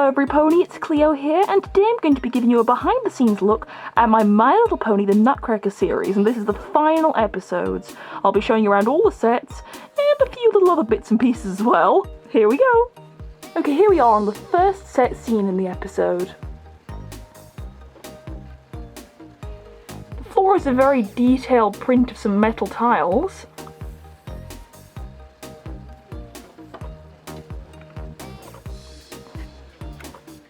Hello everypony, it's Cleo here, and today I'm going to be giving you a behind the scenes look at my My Little Pony the Nutcracker series, and this is the final episodes. I'll be showing you around all the sets, and a few little other bits and pieces as well. Here we go! Okay, here we are on the first set scene in the episode. The floor is a very detailed print of some metal tiles.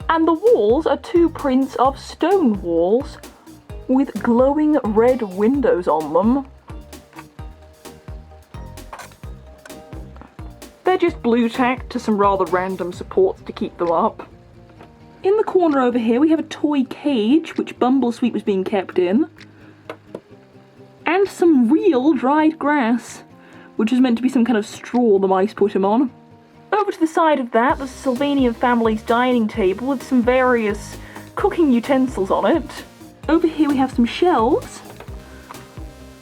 And the walls are two prints of stone walls with glowing red windows on them. They're just blue tacked to some rather random supports to keep them up. In the corner over here we have a toy cage which Bumblesweet was being kept in. And some real dried grass, which is meant to be some kind of straw the mice put him on. Over to the side of that, there's the Sylvanian family's dining table with some various cooking utensils on it. Over here we have some shelves,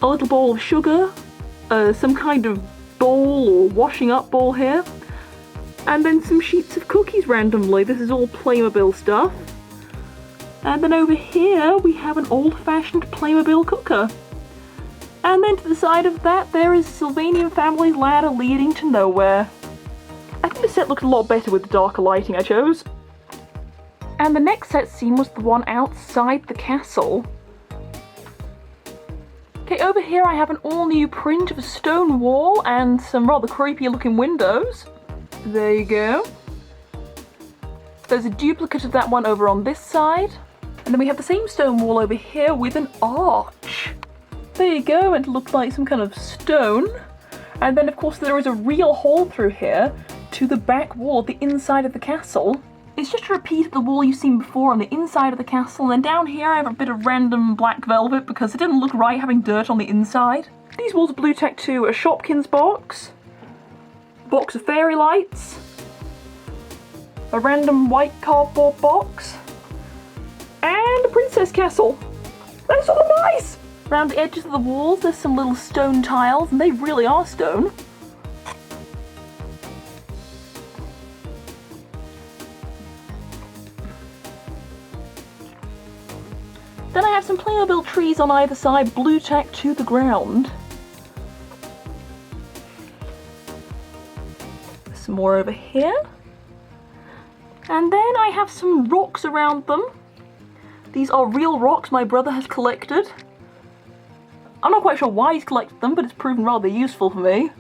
a little bowl of sugar, some kind of bowl or washing up bowl here, and then some sheets of cookies randomly. This is all Playmobil stuff. And then over here we have an old-fashioned Playmobil cooker. And then to the side of that there is Sylvanian family's ladder leading to nowhere. I think the set looked a lot better with the darker lighting I chose. And the next set scene was the one outside the castle. Okay, over here I have an all-new print of a stone wall and some rather creepy looking windows. There you go. There's a duplicate of that one over on this side. And then we have the same stone wall over here with an arch. There you go, it looked like some kind of stone. And then of course there is a real hole through here to the back wall, the inside of the castle. It's just a repeat of the wall you've seen before on the inside of the castle, and then down here I have a bit of random black velvet because it didn't look right having dirt on the inside. These walls are blue tacked to a Shopkins box, a box of fairy lights, a random white cardboard box, and a princess castle. That's all the mice! Around the edges of the walls there's some little stone tiles, and they really are stone. Then I have some Playmobil trees on either side, blue tacked to the ground. Some more over here. And then I have some rocks around them. These are real rocks my brother has collected. I'm not quite sure why he's collected them, but it's proven rather useful for me.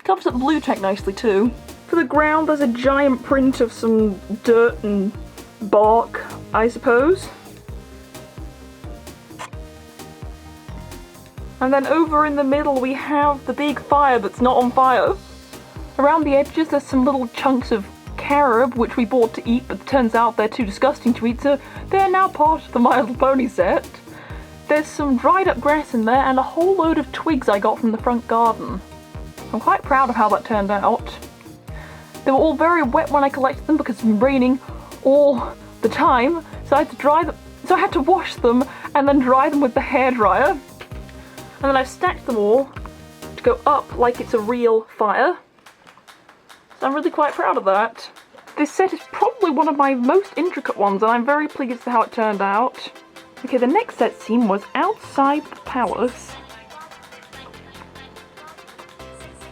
Covers up the blue tack nicely too. For the ground there's a giant print of some dirt and bark, I suppose. And then over in the middle we have the big fire that's not on fire. Around the edges there's some little chunks of carob which we bought to eat, but it turns out they're too disgusting to eat, so they're now part of the My Little Pony set. There's some dried up grass in there and a whole load of twigs I got from the front garden. I'm quite proud of how that turned out. They were all very wet when I collected them because it's been raining all the time, so I had to dry them. So I had to wash them and then dry them with the hairdryer. And then I've stacked them all to go up like it's a real fire. So I'm really quite proud of that. This set is probably one of my most intricate ones, and I'm very pleased with how it turned out. Okay, the next set scene was outside the palace.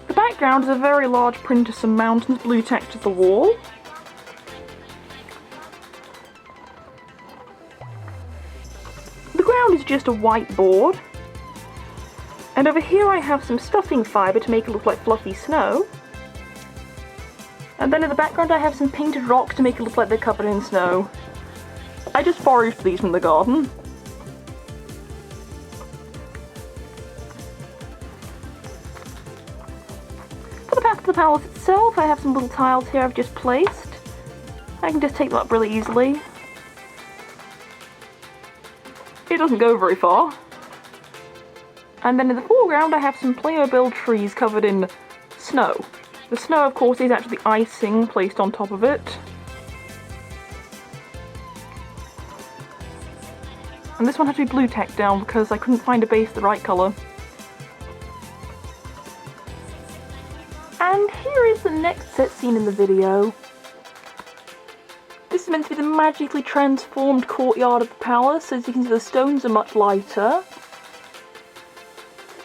The background is a very large print of some mountains blue tacked to the wall. The ground is just a white board. And over here I have some stuffing fibre to make it look like fluffy snow. And then in the background I have some painted rocks to make it look like they're covered in snow. I just foraged these from the garden. For the back of the palace itself I have some little tiles here I've just placed. I can just take them up really easily. It doesn't go very far. And then in the foreground I have some Playmobil trees covered in snow. The snow, of course, is actually icing placed on top of it. And this one had to be blue tacked down because I couldn't find a base the right colour. And here is the next set scene in the video. is meant to be the magically transformed courtyard of the palace. As you can see, the stones are much lighter.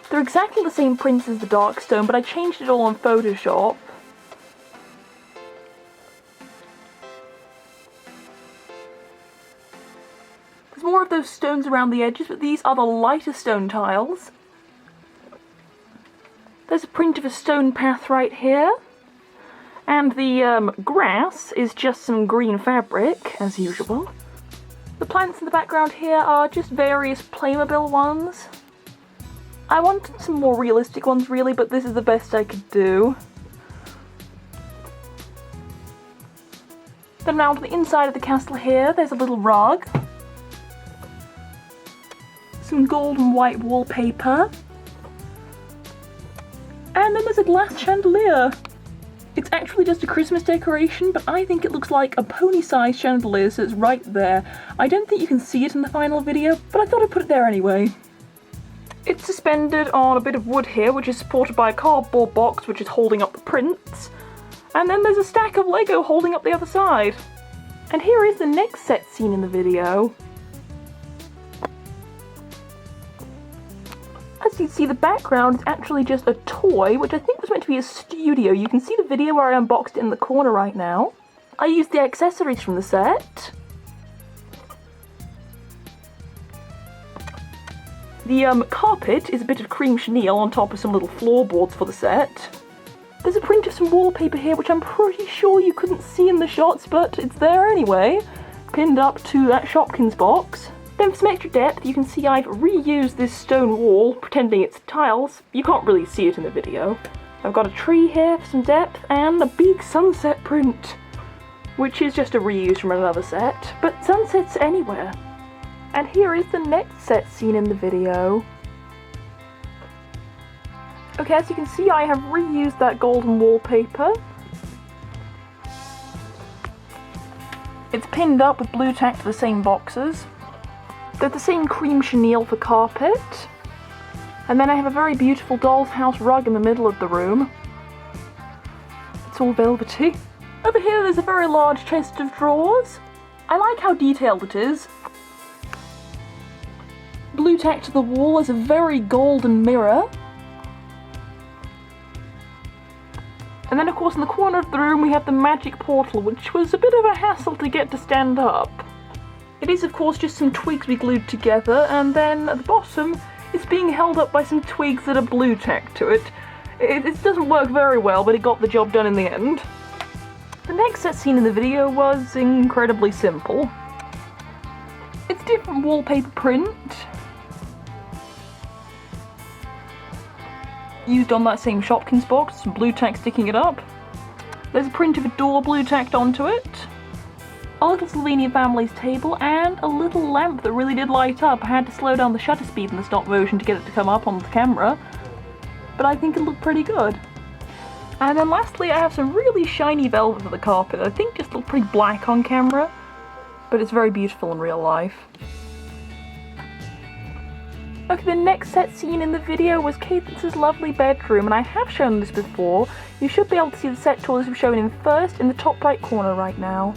They're exactly the same prints as the dark stone, but I changed it all on Photoshop. There's more of those stones around the edges, but these are the lighter stone tiles. There's a print of a stone path right here. And the grass is just some green fabric, as usual. The plants in the background here are just various Playmobil ones. I wanted some more realistic ones really, but this is the best I could do. Then round to the inside of the castle here, there's a little rug. Some gold and white wallpaper. And then there's a glass chandelier. It's actually just a Christmas decoration, but I think it looks like a pony-sized chandelier, so it's right there. I don't think you can see it in the final video, but I thought I'd put it there anyway. It's suspended on a bit of wood here, which is supported by a cardboard box, which is holding up the prints. And then there's a stack of Lego holding up the other side. And here is the next set scene in the video. As you can see, the background is actually just a toy, which I think was meant to be a studio. You can see the video where I unboxed it in the corner right now. I used the accessories from the set. The carpet is a bit of cream chenille on top of some little floorboards for the set. There's a print of some wallpaper here, which I'm pretty sure you couldn't see in the shots, but it's there anyway, pinned up to that Shopkins box. Then for some extra depth, you can see I've reused this stone wall, pretending it's tiles. You can't really see it in the video. I've got a tree here for some depth, and a big sunset print, which is just a reuse from another set, but sunsets anywhere. And here is the next set scene in the video. Okay, as you can see, I have reused that golden wallpaper. It's pinned up with blue tack to the same boxes. They're the same cream chenille for carpet. And then I have a very beautiful doll's house rug in the middle of the room. It's all velvety. Over here there's a very large chest of drawers. I like how detailed it is. Blue tack to the wall is a very golden mirror. And then of course in the corner of the room we have the magic portal, which was a bit of a hassle to get to stand up. It is of course just some twigs we glued together, and then at the bottom it's being held up by some twigs that are blue tacked to it. It doesn't work very well, but it got the job done in the end. The next set scene in the video was incredibly simple. It's different wallpaper print, used on that same Shopkins box, some blue tack sticking it up. There's a print of a door blue tacked onto it. A little Slovenian family's table, and a little lamp that really did light up. I had to slow down the shutter speed in the stop motion to get it to come up on the camera, but I think it looked pretty good. And then lastly I have some really shiny velvet for the carpet. I think just looked pretty black on camera, but it's very beautiful in real life. Okay, the next set scene in the video was Cadence's lovely bedroom, and I have shown this before. You should be able to see the set tours we've shown in first in the top right corner right now.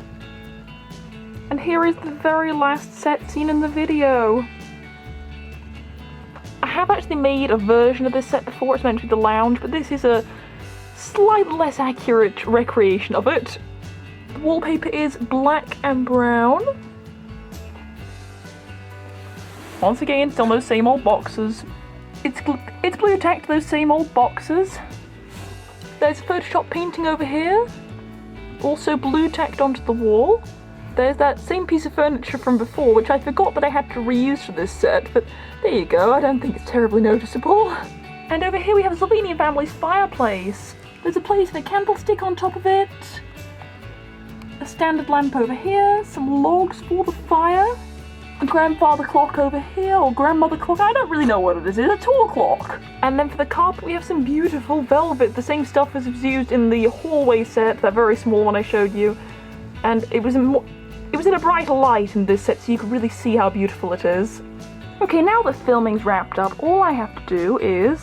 And here is the very last set scene in the video. I have actually made a version of this set before. It's meant to be the lounge, but this is a slightly less accurate recreation of it. The wallpaper is black and brown. Once again, still those same old boxes. It's blue tacked to those same old boxes. There's a Photoshop painting over here, also blue tacked onto the wall. There's that same piece of furniture from before, which I forgot that I had to reuse for this set, but there you go, I don't think it's terribly noticeable. And over here we have a Slovenian family's fireplace. There's a place with a candlestick on top of it, a standard lamp over here, some logs for the fire, a grandfather clock over here, or grandmother clock, I don't really know what it is, it's a tall clock. And then for the carpet we have some beautiful velvet, the same stuff as was used in the hallway set, that very small one I showed you. And it was in a brighter light in this set, so you could really see how beautiful it is. Okay, now that filming's wrapped up, all I have to do is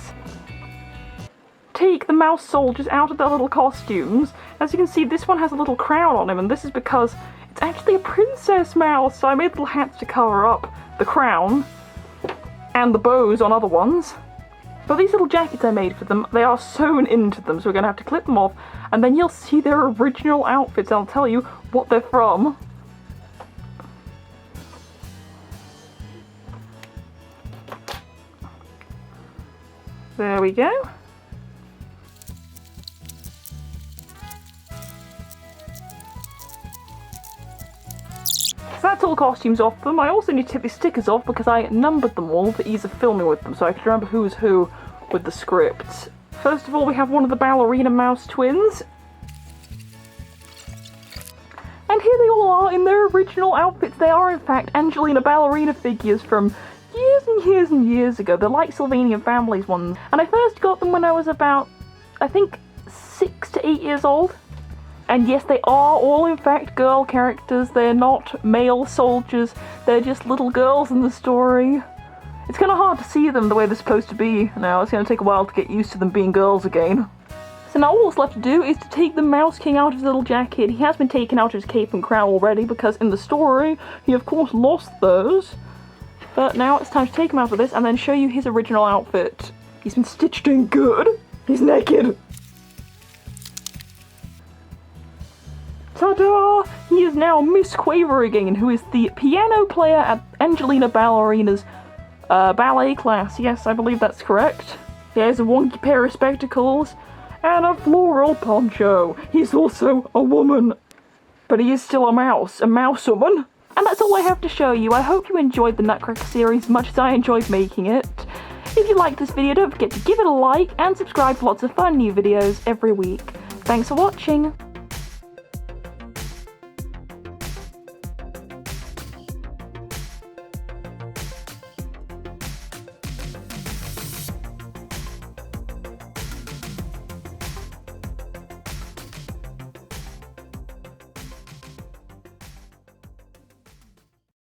take the mouse soldiers out of their little costumes. As you can see, this one has a little crown on him, and this is because It's actually a princess mouse, so I made little hats to cover up the crown and the bows on other ones. But these little jackets I made for them, they are sewn into them, so we're going to have to clip them off, and then you'll see their original outfits. I'll tell you what they're from. There we go. So that's all the costumes off them. I also need to take the stickers off because I numbered them all for ease of filming with them, so I could remember who was who with the script. First of all, we have one of the ballerina mouse twins. And here they all are in their original outfits. They are, in fact, Angelina ballerina figures from years and years and years ago. They're like Sylvanian Families ones. And I first got them when I was about, I think, 6 to 8 years old. And yes, they are all, in fact, girl characters. They're not male soldiers. They're just little girls in the story. It's kind of hard to see them the way they're supposed to be now. It's going to take a while to get used to them being girls again. So now all that's left to do is to take the Mouse King out of his little jacket. He has been taken out of his cape and crown already because in the story, he of course lost those. But now it's time to take him out of this and then show you his original outfit. He's been stitched in good. He's naked. Ta-da! He is now Miss Quaver again, who is the piano player at Angelina Ballerina's ballet class. Yes, I believe that's correct. He has a wonky pair of spectacles and a floral poncho. He's also a woman, but he is still a mouse woman. And that's all I have to show you. I hope you enjoyed the Nutcracker series as much as I enjoyed making it. If you liked this video, don't forget to give it a like and subscribe for lots of fun new videos every week. Thanks for watching!